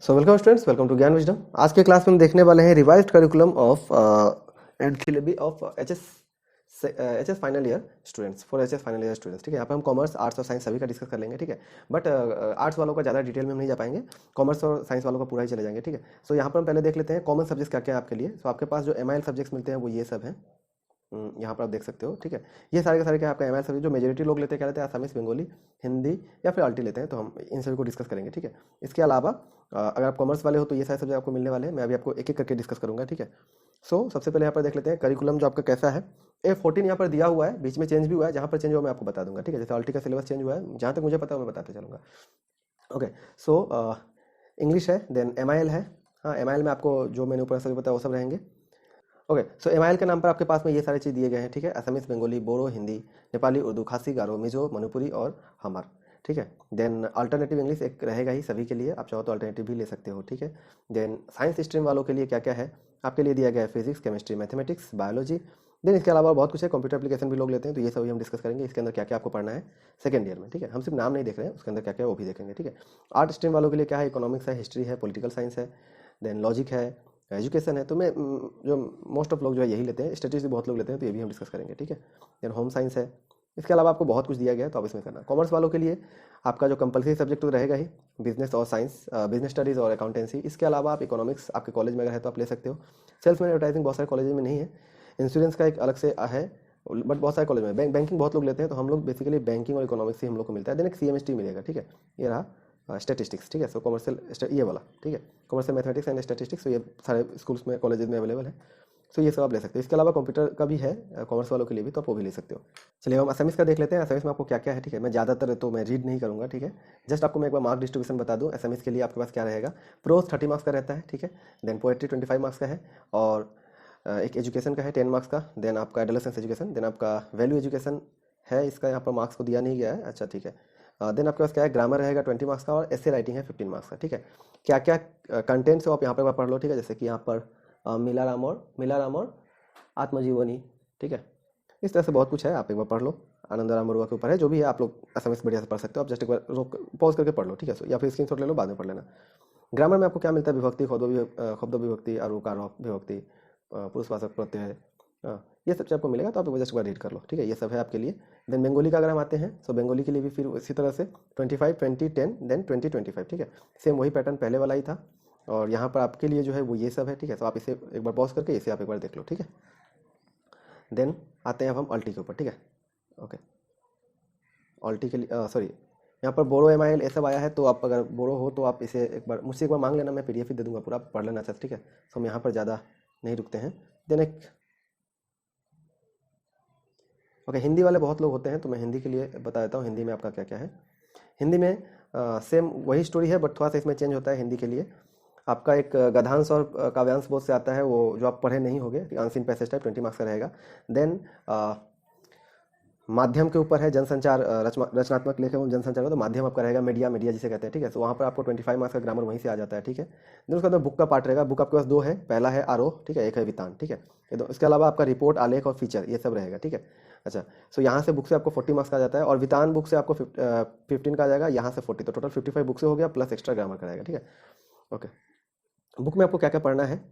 So welcome students, welcome to Gyan wisdom. आज के class में हम देखने वाले हैं revised curriculum of and syllabi of HS final year students, for HS final year students. ठीक है, यहाँ पे हम कॉमर्स, आर्ट्स और साइंस सभी का डिस्कस कर लेंगे। ठीक है, बट आर्ट्स वालों का ज़्यादा डिटेल में हम नहीं जा पाएंगे, कॉमर्स और साइंस वालों का पूरा ही चले जाएंगे। ठीक है, सो यहाँ पर हम पहले देख लेते हैं कॉमन सब्जेक्ट्स क्या क्या है आपके लिए। सो आपके पास जो एमआईएल सब्जेक्ट्स मिलते हैं वो ये सब हैं, यहाँ पर आप देख सकते हो। ठीक है, ये सारे के सारे क्या आपका एमआईएल सब्जेक्ट जो मेजोरिटी लोग लेते हैं, क्या लेते हैं, आसामीज, बंगाली, हिंदी या फिर अल्टी लेते हैं, तो हम इन सभी को डिस्कस करेंगे। ठीक है, इसके अलावा अगर आप कॉमर्स वाले हो तो ये सारे सब्जेक्ट आपको मिलने वाले हैं, मैं अभी आपको एक एक करके डिस्कस करूंगा। ठीक है, सो सबसे पहले यहाँ पर देख लेते हैं करिकुलम जो आपका कैसा है। A14 यहाँ पर दिया हुआ है, बीच में चेंज भी हुआ है, जहाँ पर चेंज हुआ मैं आपको बता दूंगा। ठीक है, जैसे अल्टी का सिलेबस चेंज हुआ है, जहाँ तक मुझे पता है मैं बताते चलूँगा। ओके, सो इंग्लिश है, देन एमआईएल है। हाँ, एमआईएल में आपको जो मैंने ऊपर सभी बताया वो सब रहेंगे। ओके, सो एमआईएल के नाम पर आपके पास में ये सारी चीज़ दिए गए हैं। ठीक है, असमीज, बंगाली, बोरो, हिंदी, नेपाली, उर्दू, खासी, गारो, मिजो, मणिपुरी और हमार। ठीक है, देन अल्टरनेटिव इंग्लिश एक रहेगा ही सभी के लिए, आप चाहो तो अल्टरनेटिव भी ले सकते हो। ठीक है, देन साइंस स्ट्रीम वालों के लिए क्या क्या है आपके लिए दिया गया है, physics, chemistry, mathematics, biology. Then इसके अलावा बहुत कुछ है, कंप्यूटर एप्लीकेशन भी लोग लेते हैं, तो ये सभी हम डिस्कस करेंगे। इसके अंदर क्या क्या आपको पढ़ना है सेकंड ईयर में। ठीक है, हम सिर्फ नाम नहीं देख रहे हैं, उसके अंदर क्या क्या वो भी देखेंगे। ठीक है, आर्ट स्ट्रीम वालों के लिए क्या है, इकोनॉमिक्स है, हिस्ट्री है, पॉलिटिकल साइंस है, देन लॉजिक है, एजुकेशन है। तो मैं जो मोस्ट ऑफ लोग जो है यही लेते हैं, स्टैटिस्टिक्स बहुत लोग लेते हैं, तो ये भी हम डिस्कस करेंगे। ठीक है, देन होम साइंस है। इसके अलावा आपको बहुत कुछ दिया गया है, तो आप इसमें करना। कॉमर्स वालों के लिए आपका जो कंपलसरी सब्जेक्ट तो रहेगा ही, बिजनेस और साइंस, बिजनेस स्टडीज़ और अकाउंटेंसी। इसके अलावा आप इकोनॉमिक्स आपके कॉलेज में अगर है तो आप ले सकते हो। सेल्स मैन एडवर्टाइजिंग बहुत सारे कॉलेज में नहीं है, इंश्योरेंस का एक अलग से है, बट बहुत सारे कॉलेज में बैंकिंग बहुत लोग लेते हैं, तो हम लोग बेसिकली बैंकिंग और इकोनॉमिक्स से हम लोग को मिलता है। देन एक सीएमएसटी मिलेगा। ठीक है, ये रहा स्टैटिस्टिक्स। ठीक है, सो कॉमर्शियल ये वाला। ठीक है, कॉमर्शियल मैथमेटिक्स एंड स्टैटिस्टिक्स, तो ये सारे स्कूल्स में, कॉलेजेस में अवेलेबल है, सो ये सब आप ले सकते हो। इसके अलावा कंप्यूटर का भी है कॉमर्स वालों के लिए भी, तो आप वो भी ले सकते हो। चलिए हम असमीज का देख लेते हैं, असमीज में आपको क्या क्या है। ठीक है, मैं ज़्यादातर तो मैं रीड नहीं करूँगा। ठीक है, जस्ट आपको मैं एक बार मार्क डिस्ट्रीब्यूशन बता दूँ। असमीज के लिए आपके पास क्या रहेगा, प्रोज 30 मार्क्स का रहता है। ठीक है, देन पोएट्री 25 मार्क्स का है, और एक एजुकेशन का है 10 मार्क्स का, देन आपका एडोलेसेंस एजुकेशन, देन आपका वैल्यू एजुकेशन है, इसका यहाँ पर मार्क्स को दिया नहीं गया है। अच्छा, ठीक है, देन आपके पास क्या है, ग्रामर रहेगा 20 मार्क्स का, और एसे राइटिंग है 15 मार्क्स का। ठीक है, क्या क्या कंटेंट्स हो आप यहाँ पर पढ़ लो। ठीक है, जैसे कि यहाँ पर मिला राम और आत्मजीवनी। ठीक है, इस तरह से बहुत कुछ है, आप एक बार पढ़ लो। आनंद राम बरुआ के ऊपर है, जो भी है आप लोग एसएमएस बढ़िया से पढ़ सकते हो। आप जस्ट एक बार रोक पॉज करके पढ़ लो। ठीक है, या फिर स्क्रीनशॉट ले लो, बाद में पढ़ लेना। ग्रामर में आपको क्या मिलता है, विभक्ति, खब्दो विभक्ति, आरूकार विभक्ति, पुरुषवाचक प्रत्यय, ये सब चीज़ आपको मिलेगा, तो आप जस्ट एक बार रीड कर लो। ठीक है, ये सब है आपके लिए। देन बंगाली का अगर हम आते हैं, तो बंगाली के लिए भी फिर इसी तरह से 25, 20, 10, देन 20, 25। ठीक है, सेम वही पैटर्न पहले वाला ही था, और यहाँ पर आपके लिए जो है वो ये सब है। ठीक है, तो आप इसे एक बार पॉज करके इसे आप एक बार देख लो। ठीक है, देन आते हैं अब हम अल्टी के ऊपर। ठीक है, ओके, अल्टी के लिए सॉरी, यहाँ पर बोरो एमआईएल ये सब आया है, तो आप अगर बोरो हो तो आप इसे एक बार मुझसे एक बार मांग लेना, मैं पीडीएफ ही दे दूंगा पूरा, आप पढ़ लेना अच्छा से। ठीक है, तो हम यहाँ पर ज़्यादा नहीं रुकते हैं। देन एक ओके, हिंदी वाले बहुत लोग होते हैं, तो मैं हिंदी के लिए बता देता हूँ हिंदी में आपका क्या क्या है। हिंदी में सेम वही स्टोरी है, बट थोड़ा सा इसमें चेंज होता है। हिंदी के लिए आपका एक गद्यांश और काव्यांश बोध से आता है, वो जो आप पढ़े नहीं होगे, अनसीन पैसेज टाइप 20 मार्क्स का रहेगा। देन माध्यम के ऊपर है, जनसंचार, रचनात्मक लेख एवं जनसंचार का, तो माध्यम आपका रहेगा मीडिया जिसे कहते हैं। ठीक है, तो वहाँ पर आपको 25 मार्क्स का ग्रामर वहीं से आ जाता है। ठीक है, देन उसके अंदर बुक का पार्ट रहेगा। बुक आपके पास दो है, पहला है आरोह, ठीक है, एक है वितान। ठीक है, ये दो। इसके अलावा आपका रिपोर्ट, आलेख और फीचर, ये सब रहेगा। ठीक है, अच्छा, सो यहाँ से बुक से आपको 40 मार्क्स का आ जाता है, और वितान बुक से आपको 15 का आ जाएगा, यहाँ से 40, तो टोटल 55 बुक से हो गया, प्लस एक्स्ट्रा ग्रामर का रहेगा। ठीक है, ओके, बुक में आपको क्या क्या पढ़ना है।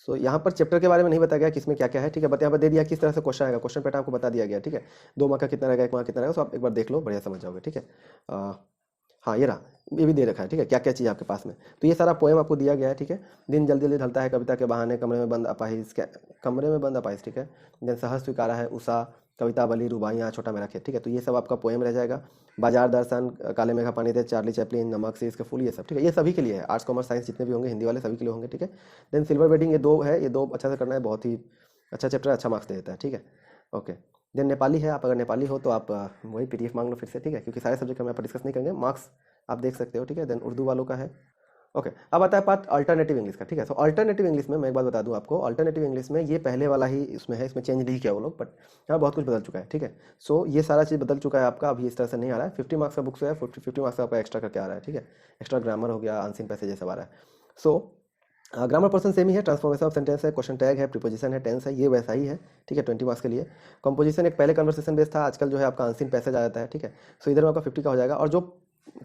सो यहाँ पर चैप्टर के बारे में नहीं बताया गया किसमें क्या क्या है। ठीक है, बट यहाँ पर दे दिया किस तरह से क्वेश्चन आएगा, क्वेश्चन पैटर्न आपको बता दिया गया। ठीक है, 2 मार्क का कितना रहेगा, 1 मार्क कितना रहेगा, सो आप एक बार देख लो, बढ़िया समझ जाओगे। ठीक है, हाँ, ये रहा, ये भी दे रखा है। ठीक है, क्या क्या चीज़ आपके पास में, तो ये सारा पोएम आपको दिया गया है। ठीक है, दिन जल्दी जल्दी ढलता है कविता के बहाने, कमरे में बंद अपाहिज। ठीक है, देन सहज स्वीकारा है उषा, कवितावली, रुबाइयाँ, छोटा मेरा खेत। ठीक है, तो ये सब आपका पोएम रह जाएगा। बाजार दर्शन, काले मेघा पानी दे, चार्ली चैपलिन, नमक से इसके फूल, ये सब। ठीक है, ये सभी के लिए है, आर्ट्स कॉमर्स साइंस जितने भी होंगे, हिंदी वाले सभी के लिए होंगे। ठीक है, देन सिल्वर वेडिंग, ये दो है, ये दो अच्छा से करना है, बहुत ही अच्छा चैप्टर, अच्छा मार्क्स दे देता है। ठीक है, ओके, देन नेपाली है, आप अगर नेपाली हो तो आप वही पीडीएफ मांग लो फिर से। ठीक है, क्योंकि सारे सब्जेक्ट हम यहाँ पर डिस्कस नहीं करेंगे, मार्क्स आप देख सकते हो। ठीक है, देन उर्दू वालों का है। ओके, अब आता है पार्ट अल्टरनेटिव इंग्लिश का। ठीक है, सो अल्टरनेटिव इंग्लिश में मैं एक बात बता दूं आपको, अल्टरनेटिव इंग्लिश में ये पहले वाला ही इसमें है, इसमें चेंज नहीं किया वो लोग, बट यहाँ बहुत कुछ बदल चुका है। ठीक है, सो ये सारा चीज़ बदल चुका है आपका, अभी इस तरह से नहीं आ रहा है। 50 मार्क्स का बुक से है, 50 मार्क्स का आपका एक्स्ट्रा करके आ रहा है। ठीक है, एक्स्ट्रा ग्रामर हो गया, अनसीन पैसेज ये सब आ रहा है। सो ग्रामर पर्सन सेम ही है, ट्रांसफॉर्मेशन ऑफ सेंटेंस है, क्वेश्चन टैग है, प्रीपोजिशन है, टेंस है, ये वैसा ही है, ठीक है, 20 मार्क्स के लिए। कंपोजिशन एक पहले कन्वर्सेशन बेस्ड था, आजकल जो है आपका अनसीन पैसेज आ जाता है, ठीक है। सो इधर में आपका 50 का हो जाएगा। और जो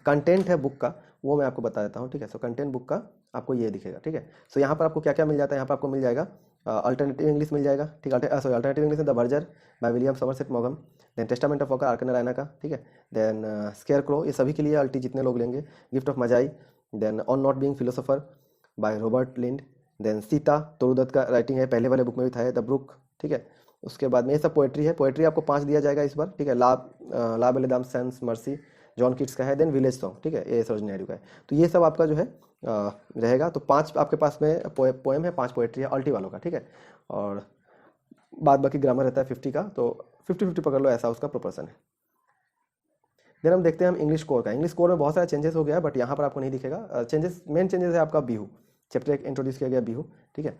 कंटेंट है बुक का वो मैं आपको बता देता हूँ, ठीक है। सो कंटेंट बुक का आपको ये दिखेगा, ठीक है। सो यहाँ पर आपको क्या क्या मिल जाता है, यहाँ पर आपको मिल जाएगा अल्टरनेटिव इंग्लिश मिल जाएगा, ठीक है, sorry alternative English the verger by William Somerset मॉगम, देन टेस्टामेंट ऑफ वॉकर आर्कन रायना का, ठीक है, देन स्केयर क्रो, ये सभी के लिए अल्टी जितने लोग लेंगे, gift of मजाई, then on not being philosopher by Robert लिंड, then Sita तोरुदत्त का राइटिंग है, पहले वाले बुक में भी था, है द ब्रुक, ठीक है। उसके बाद में ये सब पोएट्री है, पोएट्री आपको 5 दिया जाएगा इस बार, ठीक है। ला बेलेदाम सेंस मर्सी जॉन किट्स का है, देन विलेज सॉन्ग, ठीक है, ये सरोजिनी नायडू का है। तो ये सब आपका जो है रहेगा। तो 5 आपके पास में पोएम है, 5 पोएट्री है अल्टी वालों का, ठीक है। और बाद बाकी ग्रामर रहता है 50 का, तो 50-50 पकड़ लो, ऐसा उसका प्रोपोर्शन है। देन हम देखते हैं हम इंग्लिश कोर का। इंग्लिश कोर में बहुत सारा चेंजेस हो गया है, बट यहाँ पर आपको नहीं दिखेगा। चेंजेस, मेन चेंजेस है आपका बिहू, चैप्टर 1 इंट्रोड्यूस किया गया बिहू, ठीक है।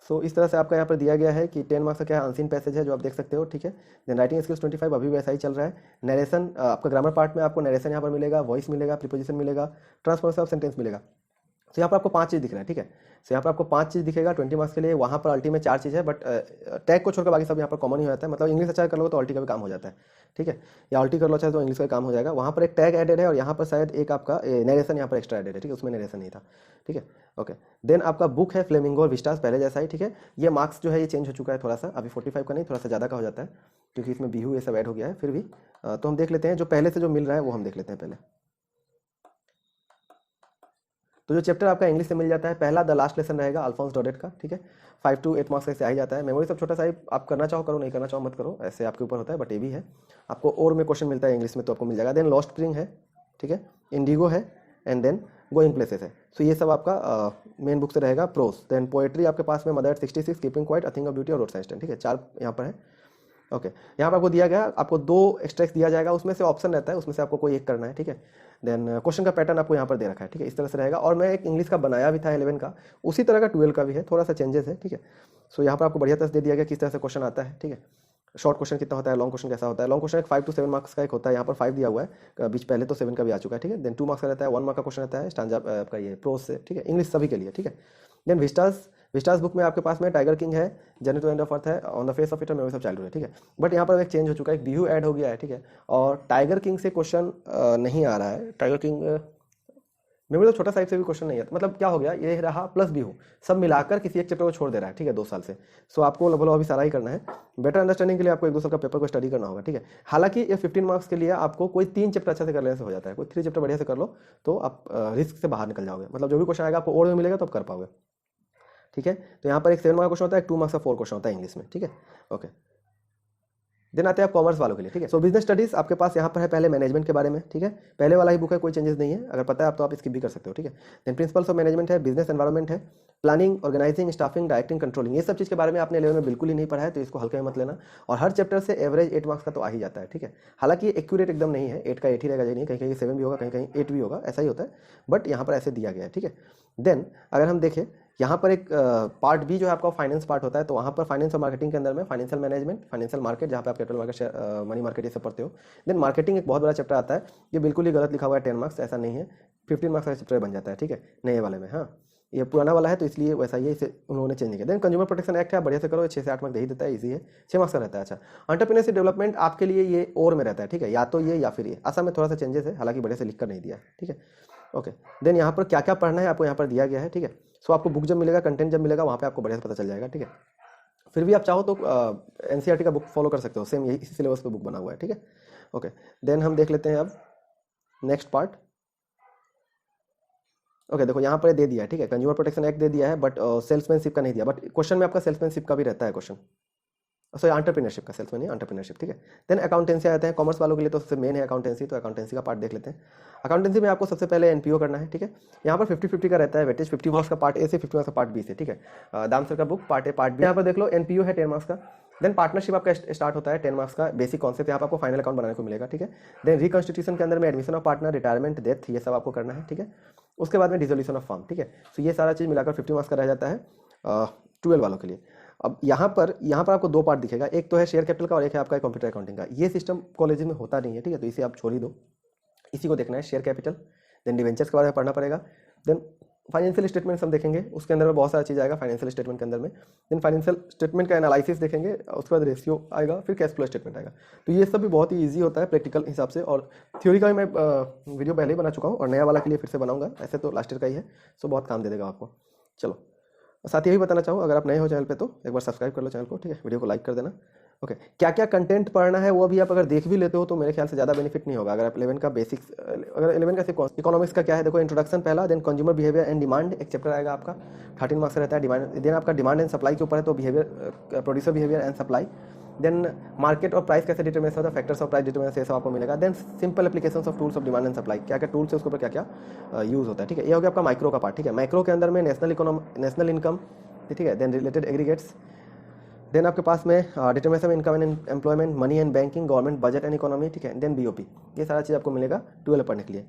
सो इस तरह से आपका यहाँ पर दिया गया है कि 10 मार्क्स का क्या है, अनसीन पैसेज है जो आप देख सकते हो, ठीक है। देन राइटिंग स्किल्स 25 अभी वैसा ही चल रहा है। नरेशन आपका ग्रामर पार्ट में आपको नरेशन यहाँ पर मिलेगा, वॉइस मिलेगा, प्रीपोजिशन मिलेगा, ट्रांसफॉर्मेशन ऑफ सेंटेंस मिलेगा। तो यहाँ पर आपको 5 चीज़ दिख रहा है, ठीक है। सो यहाँ पर आपको 5 चीज़ दिखेगा 20 मार्क्स के लिए। वहाँ पर अल्टी में 4 चीज़ है, बट टैग को छोड़कर बाकी सब यहाँ पर कॉमन ही हो जाता है। मतलब इंग्लिश अच्छा कर लो तो अल्टी का भी काम हो जाता है, ठीक है, या अल्टी कर लो अच्छा तो इंग्लिश का काम हो जाएगा। वहाँ पर एक टैग एडेड है और यहाँ पर शायद एक आपका नरेशन यहाँ पर एक्स्ट्रा एडेड है, ठीक है, उसमें नरेशन नहीं था, ठीक है, ओके। देन आपका बुक है फ्लेमिंगो और विस्टास, पहले जैसा ही, ठीक है। ये मार्क्स जो है ये चेंज हो चुका है थोड़ा सा, अभी 45 का नहीं, थोड़ा सा ज़्यादा का हो जाता है क्योंकि इसमें बिहू ये सब ऐड हो गया है। फिर भी तो हम देख लेते हैं जो पहले से जो मिल रहा है वो हम देख लेते हैं पहले। तो जो चैप्टर आपका इंग्लिश से मिल जाता है, पहला द लास्ट लेसन रहेगा अल्फोंस डॉडेट का, ठीक है। 5 to 8 मार्क्स ऐसे आ ही जाता है। मेमोरी सब छोटा सा ही, आप करना चाहो करो, नहीं करना चाहो मत करो, ऐसे आपके ऊपर होता है, बट ये भी है आपको और में क्वेश्चन मिलता है इंग्लिश में तो आपको मिल जाएगा। देन लॉस्ट स्प्रिंग है, ठीक है, इंडिगो है, एंड देन गोइंग प्लेसेस है। सो ये सब आपका मेन बुक से रहेगा। प्रोस, देन पोएट्री आपके पास में mother 66, keeping quiet, a thing of beauty और रोड साइंस 10, ठीक है, 4 यहाँ पर है, ओके। यहाँ पर आपको दिया गया, आपको 2 एक्स्ट्रैक्ट दिया जाएगा, उसमें से ऑप्शन रहता है, उसमें से आपको कोई एक करना है, ठीक है। देन क्वेश्चन का पैटर्न आपको यहाँ पर दे रखा है, ठीक है, इस तरह से रहेगा। और मैं एक इंग्लिश का बनाया भी था 11 का, उसी तरह का 12 का भी है, थोड़ा सा चेंजेस है, ठीक है। सो यहाँ पर आपको बढ़िया तरह से दे दिया गया किस तरह से क्वेश्चन आता है, ठीक है। शॉर्ट क्वेश्चन कितना होता है, लॉन्ग क्वेश्चन कैसा होता है। लॉन्ग क्वेश्चन एक 5 to 7 मार्क्स का एक होता है, यहाँ पर 5 दिया हुआ है, बीच पहले तो 7 का भी आ चुका है, ठीक है। देन 2 मार्क्स का रहता है, 1 मार्क का क्वेश्चन रहता है स्टैंजा आपका ये प्रोज से, ठीक है, इंग्लिश सभी के लिए, ठीक है। देन विस्टास बुक में आपके पास में टाइगर किंग है, journey to end of earth है, on the face of it और मेमोरीज ऑफ चाइल्डहुड है, ठीक है। बट यहाँ पर एक चेंज हो चुका है, एक बिहू ऐड हो गया है, ठीक है। और टाइगर किंग से क्वेश्चन नहीं आ रहा है, टाइगर किंग मेमोरी तो छोटा साइज से भी क्वेश्चन नहीं है, मतलब क्या हो गया, ये रहा प्लस बिहू, सब मिलाकर किसी एक चैप्टर को छोड़ दे रहा है, ठीक है, 2 साल से। सो आपको लगभग अभी सारा ही करना है। बेटर अंडरस्टैंडिंग के लिए आपको 1-2 साल का पेपर को स्टडी करना होगा, ठीक है। हालांकि ये 15 मार्क्स के लिए आपको कोई 3 चैप्टर अच्छा से कर लेने से हो जाता है, कोई 3 चैप्टर बढ़िया से कर लो तो आप रिस्क से बाहर निकल जाओगे, मतलब जो भी क्वेश्चन आएगा आपको और में मिलेगा तो आप कर पाओगे, ठीक है। तो यहाँ पर एक 7 मार्क्स का क्वेश्चन होता है, एक 2 मार्क्स का 4 क्वेश्चन होता है इंग्लिश में, ठीक है, ओके। देन आते हैं आप कॉमर्स वालों के लिए, ठीक है। सो बिजनेस स्टडीज आपके पास यहाँ पर है पहले मैनेजमेंट के बारे में, ठीक है, पहले वाला ही बुक है, कोई चेंजेस नहीं है, अगर पता है आप तो आप इसकी भी कर सकते हो, ठीक है। देन प्रिंसिपल्स ऑफ मैनेजमेंट है, बिजनेस एनवायरमेंट है, planning, organising, staffing, directing, controlling, ये सब चीज़ के बारे में आपने लेवल में बिल्कुल ही नहीं पढ़ा है, तो इसको हल्के में मत लेना। और हर चैप्टर से एवरेज 8 मार्क्स का तो आ ही जाता है, ठीक है। हालांकि ये एक्यूरेट एकदम नहीं है, 8 का 8 ही रहेगा, ये नहीं, कहीं कहीं 7 भी होगा, कहीं कहीं 8 भी होगा, ऐसा ही होता है, बट यहाँ पर ऐसे दिया गया है, ठीक है। देन अगर हम देखें यहाँ पर एक पार्ट बी जो है आपका फाइनेंस पार्ट होता है, तो वहाँ पर फाइनेंस और मार्केटिंग के अंदर में फाइनेंशियल मैनेजमेंट, फाइनेंशियल मार्केट, जहाँ पे आप कैपिटल मार्केट, मनी मार्केट ये सब पढ़ते हो। देन मार्केटिंग एक बहुत बड़ा चैप्टर आता है, ये बिल्कुल ही गलत लिखा हुआ है, 10 मार्क्स ऐसा नहीं है, 15 मार्क्स का चैप्टर बन जाता है, ठीक है, नए वाले में। हाँ, ये पुराना वाला है तो इसलिए वैसा ही है, इसे उन्होंने चेंज किया। देन कंज्यूमर प्रोटेक्शन एक्ट है, बढ़िया से करो, 6 से 8 मार्क्स दे ही देता है, ईजी है, 6 मार्क्स का रहता है। अच्छा, एंटरप्रेन्योरशिप डेवलपमेंट आपके लिए ये और में रहता है, ठीक है, या तो ये या फिर ये, आसाम में थोड़ा सा चेंजेस है, हालांकि बढ़िया से लिख कर नहीं दिया है, ठीक है, ओके। देन यहाँ पर क्या क्या पढ़ना है आपको यहाँ पर दिया गया है, ठीक है। सो आपको बुक जब मिलेगा, कंटेंट जब मिलेगा, वहाँ पे आपको बढ़िया से पता चल जाएगा, ठीक है। फिर भी आप चाहो तो एनसीईआरटी का बुक फॉलो कर सकते हो, सेम यही इसी सिलेबस पे बुक बना हुआ है, ठीक है, ओके। देन हम देख लेते हैं अब नेक्स्ट पार्ट, ओके। देखो यहाँ पर दे दिया है, ठीक है, कंज्यूमर प्रोटेक्शन एक्ट दे दिया है, बट सेल्समैनशिप का नहीं दिया, बट क्वेश्चन में आपका सेल्समैनशिप का भी रहता है क्वेश्चन, सॉरी एंटरप्रेन्योरशिप का, सेल्स में नहीं, एंटरप्रेन्योरशिप, ठीक है। देन अकाउंटेंसी आते हैं, कॉमर्स वालों के लिए तो सबसे मेन है अकाउंटेंसी, तो अकाउंटेंसी का पार्ट देख लेते हैं। अकाउंटेंसी में आपको सबसे पहले एनपीओ करना है, ठीक है। यहाँ पर 50-50 का रहता है वेटेज, 50 मार्क्स का पार्ट ए से, 50 मार्क्स का पार्ट बी से, ठीक है। दाम सर का book part A part B, यहाँ पर देख लो एनपीओ है 10 मार्क्स का। देन पार्टनरशिप आपका स्टार्ट होता है 10 मार्क्स का, बेसिक कॉन्सेप्ट, यहाँ पर आपको फाइनल अकाउंट बनाने को मिलेगा, ठीक है। देन रिकॉन्स्टिट्यूशन के अंदर में admission of partner, retirement, death, ये सब आपको करना है, ठीक है। उसके बाद में डिसोल्यूशन ऑफ फर्म, ठीक है। सो ये सारा चीज़ मिलाकर 50 मार्क्स का रह जाता है 12 वालों के लिए। अब यहाँ पर आपको 2 पार्ट दिखेगा, एक तो है शेयर कैपिटल का और एक है आपका कंप्यूटर अकाउंटिंग का। ये सिस्टम कॉलेज में होता नहीं है, ठीक है, तो इसे आप छोड़ ही दो, इसी को देखना है, शेयर कैपिटल। देन डिवेंचर्स के बारे में पढ़ना पड़ेगा। देन फाइनेंशियल स्टेटमेंट हम देखेंगे, उसके अंदर में बहुत सारा चीज़ आएगा फाइनेंशियल स्टेटमेंट के अंदर में। देन फाइनेंशियल स्टेटमेंट का एनालिसिस देखेंगे, उसके बाद रेशियो आएगा, फिर कैश फ्लो स्टेटमेंट आएगा। तो ये सब भी बहुत ही ईजी होता है प्रैक्टिकल हिसाब से, और थ्योरी का भी मैं वीडियो पहले ही बना चुका हूँ और नया वाला के लिए फिर से बनाऊंगा, ऐसे तो लास्ट ईयर का ही है, सो बहुत काम दे देगा आपको। चलो, साथ ही यही बताना चाहूँ, अगर आप नए हो चैनल पे तो एक बार सब्सक्राइब कर लो चैनल को, ठीक है, वीडियो को लाइक कर देना। ओके, क्या क्या कंटेंट पढ़ना है वो भी आप अगर देख भी लेते हो तो मेरे ख्याल से ज़्यादा बेनिफिट नहीं होगा। अगर आप 11 का बेसिक्स, अगर 11 का सिर्फ इकोनॉमिक्स का क्या है, देखो इंट्रोडक्शन पहला, then consumer behaviour and demand एक चैप्टर आएगा आपका, 13 मार्क्स रहता है। डिमांड, देन आपका डिमांड एंड सप्लाई के ऊपर है, तो behaviour, producer behaviour and supply. Then market और प्राइस कैसे डिटरमिनेशन होता है, फैक्टर्स ऑफ प्राइस डिटरमिनेशन, ये सब आपको मिलेगा। Then simple applications of tools of demand and supply, क्या क्या टूल्स है उसके ऊपर क्या क्या यूज़ होता है, ठीक है। ये हो गया आपका माइक्रो का पार्ट, ठीक है। माइक्रो के अंदर में नेशनल इनकम, ठीक है, देन रिलेटेड एग्रीगेट्स, देन आपके पास में determination of income and employment, money and banking, government budget and economy, ठीक है। देन बीओपी, ये सारा चीज़ आपको मिलेगा 12 पढ़ने के लिए।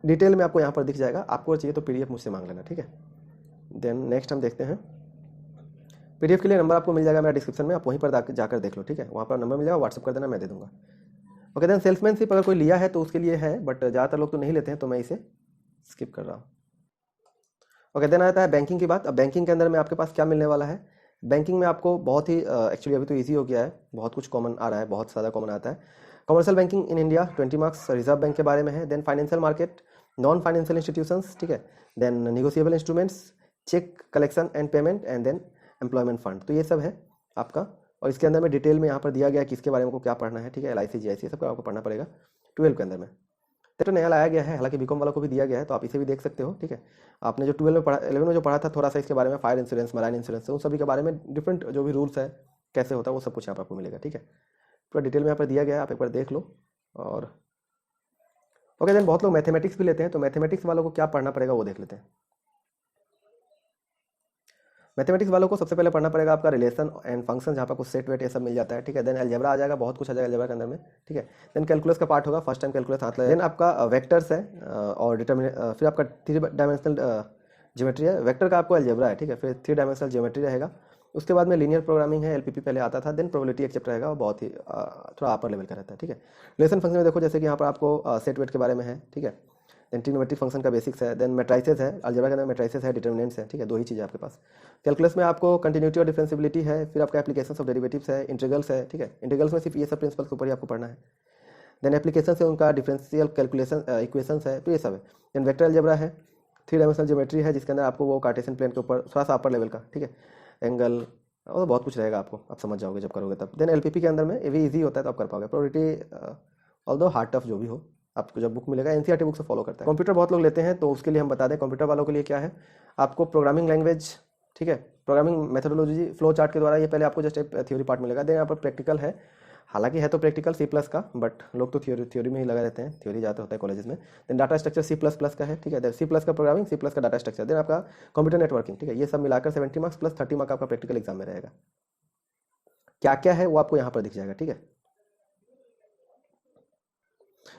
डिटेल में आपको यहाँ पर दिख जाएगा, आपको चाहिए तो पीडीएफ मुझसे मांग लेना, ठीक है। देन नेक्स्ट हम देखते हैं, पीडीएफ के लिए नंबर आपको मिल जाएगा मेरा डिस्क्रिप्शन में, आप वहीं पर जाकर देख लो, ठीक है। वहाँ पर नंबर मिल जाएगा, व्हाट्सअप कर देना, मैं दे दूँगा। ओके, देन सेल्समैनशिप अगर कोई लिया है तो उसके लिए है, बट ज़्यादातर लोग तो नहीं लेते हैं, तो मैं इसे स्किप कर रहा हूँ। ओके, देन आता है बैंकिंग की बात। अब बैंकिंग के अंदर में आपके पास क्या मिलने वाला है, बैंकिंग में आपको बहुत ही एक्चुअली अभी तो इजी हो गया है, बहुत कुछ कॉमन आ रहा है, बहुत ज़्यादा कॉमन आता है। Commercial banking in India 20 marks, reserve bank के बारे में है। Then financial market, non financial institutions, ठीक है। Then negotiable instruments, cheque collection and payment, and then employment fund. तो ये सब है आपका, और इसके अंदर में डिटेल में यहाँ पर दिया गया है किसके बारे में आपको क्या पढ़ना है, ठीक है। LIC GIC सब आपको पढ़ना पड़ेगा 12 के अंदर में। तो नया लाया गया है, हालांकि बीकॉम वालों को भी दिया गया है, तो आप इसे भी देख सकते हो, ठीक है। आपने जो 12 में पढ़ा, 11 में जो पढ़ा था थोड़ा सा इसके बारे में, फायर इंश्योरेंस, मराइन इंश्योरेंस, उन सभी के बारे में डिफरेंट जो भी रूल्स है कैसे होता है वो सब कुछ यहाँ पर आपको मिलेगा, ठीक है। पूरा डिटेल में यहाँ पर दिया गया है, आप एक बार देख लो। और ओके, देन बहुत लोग मैथमेटिक्स भी लेते हैं, तो मैथमेटिक्स वालों को क्या पढ़ना पड़ेगा वो देख लेते हैं। मैथमेटिक्स वालों को सबसे पहले पढ़ना पड़ेगा आपका रिलेशन एंड फंक्शन, जहाँ पर कुछ सेट वेट ये सब मिल जाता है, ठीक है। देन अलजेब्रा आ जाएगा, बहुत कुछ आ जाएगा अलजेब्रा के अंदर में, ठीक है। देन कैलकुलस का पार्ट होगा, फर्स्ट टाइम कैलकुलस हाथ लगा। देन आपका वेक्टर्स है और फिर आपका 3 डायमेंशनल ज्योमेट्री है, वेक्टर का आपको अलजेब्रा है, ठीक है। फिर 3 डायमेंशनल ज्योमेट्री रहेगा। उसके बाद में लीनियर प्रोग्रामिंग है, LPP पहले आता था। देन प्रोबेबिलिटी एक चैप्टर रहेगा, वो बहुत ही थोड़ा अपर लेवल का रहता है, ठीक है। रिलेशन फंक्शन में देखो, जैसे कि यहाँ पर आपको सेट वेट के बारे में है, ठीक है। देन ट्रिग्नोमेट्रिक फंक्शन का बेसिक्स है। देन मैट्रिसेस है, अलजेब्रा के अंदर मैट्रिसेस है, डिटर्मिनेंट्स है, ठीक है। 2 ही चीज़ें आपके पास। कैलकुलस में आपको कंटिन्यूटी और डिफरेंशिबिलिटी है, फिर आपका एप्लीकेशंस ऑफ डेरिवेटिव्स है, इंटीग्रल्स है, ठीक है। इंटीग्रल्स में सिर्फ ये सब प्रिंसिपल्स के ऊपर ही आपको पढ़ना है। देन एप्लीकेशन से उनका डिफरेंशियल कैलकुलेशन इक्वेशंस है, तो ये सब है। देन वेक्टर अलजेब्रा है, 3 डायमेंशनल ज्योमेट्री है, जिसके अंदर आपको वो कार्टेशियन प्लेन के ऊपर थोड़ा सा अपर लेवल का, ठीक है, एंगल और बहुत कुछ रहेगा, आपको आप समझ जाओगे जब करोगे तब। देन LPP के अंदर में ये भी ईजी होता है, तो आप कर पाओगे। प्रोबेबिलिटी ऑल्दो हार्ड टफ जो भी हो, आपको जब बुक मिलेगा NCERT बुक से फॉलो करता है। कंप्यूटर बहुत लोग लेते हैं, तो उसके लिए हम बता दें, कंप्यूटर वालों के लिए क्या है, आपको प्रोग्रामिंग लैंग्वेज, ठीक है, प्रोग्रामिंग मेथोडोलॉजी फ्लो चार्ट के द्वारा, ये पहले आपको जस्ट एक थ्योरी पार्ट मिलेगा। देन यहाँ पर प्रैक्टिकल है, हालांकि है तो प्रैक्टिकल C+ का, बट लोग तो थ्योरी में ही लगा रहते हैं, थ्योरी ज़्यादा होता है कॉलेजेस में। देन डाटा स्ट्रक्चर C++ का है, ठीक है। C+ का प्रोग्रामिंग, C+ का डाटा स्ट्रक्चर, देन आपका कंप्यूटर नेटवर्किंग, ठीक है। ये सब मिलाकर 70 मार्क्स प्लस 30 मार्क्स आपका प्रैक्टिकल एग्जाम में रहेगा। क्या क्या है वो आपको यहाँ पर दिख जाएगा, ठीक है।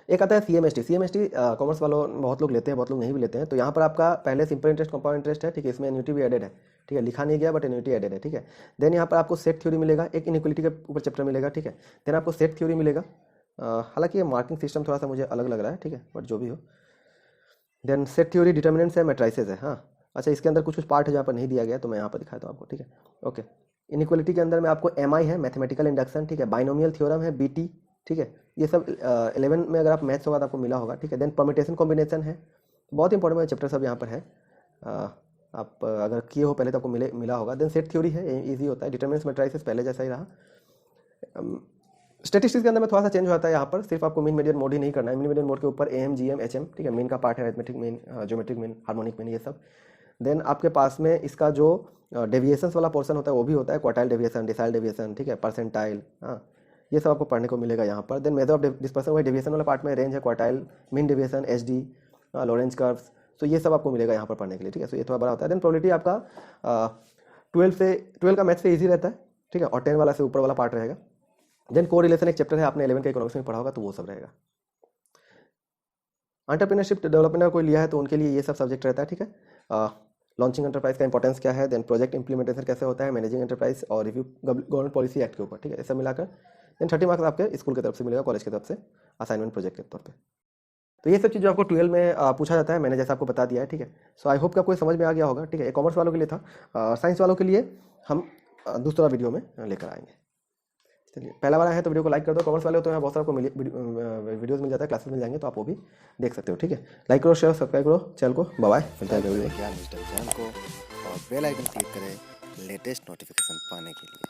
एक आता है CMST कॉमर्स वालों बहुत लोग लेते हैं, बहुत लोग नहीं भी लेते हैं। तो यहाँ पर आपका पहले सिंपल इंटरेस्ट, कंपाउंड इंटरेस्ट है, ठीक है। इसमें एन्युटी भी एडेड है, ठीक है, लिखा नहीं गया बट एन्युटी एडेड है, ठीक है। देन यहाँ पर आपको सेट थ्योरी मिलेगा, एक इनइक्वालिटी के ऊपर चैप्टर मिलेगा, ठीक है। देन आपको सेट थ्योरी मिलेगा, हालांकि ये मार्किंग सिस्टम थोड़ा सा मुझे अलग लग रहा है, ठीक है, बट जो भी हो। देन सेट थ्योरी, डिटर्मिनेंट्स है, मैट्रिसेस है, हाँ। अच्छा, इसके अंदर कुछ कुछ पार्ट है जहाँ पर नहीं दिया गया, तो मैं यहाँ पर दिखाता हूँ आपको, ठीक है। ओके, इनइक्वालिटी के अंदर में आपको MI है, मैथमेटिकल इंडक्शन, ठीक है। बाइनोमियल थ्योरम है, BT, ठीक है। ये सब 11 में अगर आप मैथ्स होगा तो आपको मिला होगा, ठीक है। देन परम्यूटेशन कॉम्बिनेशन है, बहुत इंपॉर्टेंट चैप्टर सब यहाँ पर है। आप अगर किए हो पहले तो आपको मिला होगा। देन सेट थ्योरी है, ईजी होता है। डिटर्मिनेंट्स मैट्रिसेस पहले जैसा ही रहा। स्टैटिस्टिक्स के अंदर में थोड़ा सा चेंज होता है, यहाँ पर सिर्फ आपको मीन मीडियन मोड ही नहीं करना है। मीन मीडियन मोड के ऊपर AM GM HM, ठीक है, मीन का पार्ट है, arithmetic mean, geometric mean, harmonic mean, ये सब। देन आपके पास में इसका जो डेविएशंस वाला पोर्शन होता है वो भी होता है, क्वार्टाइल डेविएशन, डिसाइल डेविएशन, ठीक है, परसेंटाइल, हाँ, ये सब आपको पढ़ने को मिलेगा यहाँ पर। देन मेथड ऑफ डिस्पर्सन, वही डेविएशन वाला पार्ट में रेंज है, quartile, mean deviation, SD, Lorenz curves, तो ये सब आपको मिलेगा यहाँ पर पढ़ने के लिए, ठीक है। सो ये थोड़ा बड़ा होता है। देन प्रोबेबिलिटी आपका 12 का मैथ से ईजी रहता है, ठीक है, और 10 वाला से ऊपर वाला पार्ट रहेगा। देन कोरिलेशन एक चैप्टर है, आपने 11 का इकोनॉमिक्स में पढ़ा होगा, तो वो सब रहेगा। एंटरप्रेन्योरशिप डेवलपमेंट कोई लिया है तो उनके लिए ये सब सब्जेक्ट रहता है, ठीक है। लॉन्चिंग एंटरप्राइज का इंपॉर्टेंस क्या है, देन प्रोजेक्ट इंप्लीमेंटेशन कैसे होता है, मैनेजिंग एंटरप्राइज और रिव्यू गवर्नमेंट पॉलिसी एक्ट के ऊपर, ठीक है, ये सब मिलाकर। देन 30 मार्क्स आपके स्कूल की तरफ से मिलेगा, कॉलेज की तरफ से, असाइनमेंट प्रोजेक्ट के तौर पे। तो ये सब चीज़ जो आपको 12 में पूछा जाता है, मैंने जैसा आपको बता दिया है, ठीक है। सो आई होप कि आपको समझ में आ गया होगा, ठीक है। कॉमर्स वालों के लिए था, साइंस वालों के लिए हम दूसरा वीडियो में लेकर आएंगे। चलिए, पहला वाला है तो वीडियो को लाइक कर दो। कॉमर्स वाले हो तो यहाँ बहुत सारा आपको वीडियोस मिल जाता है, क्लासेस मिल जाएंगे, तो आप वो भी देख सकते हो, ठीक है। लाइक करो, शेयर, सब्सक्राइब करो चैनल को। बाय बाय, मिलते हैं अगले वीडियो में। ज्ञान विजडम चैनल को और बेल आइकन क्लिक करें लेटेस्ट नोटिफिकेशन पाने के लिए।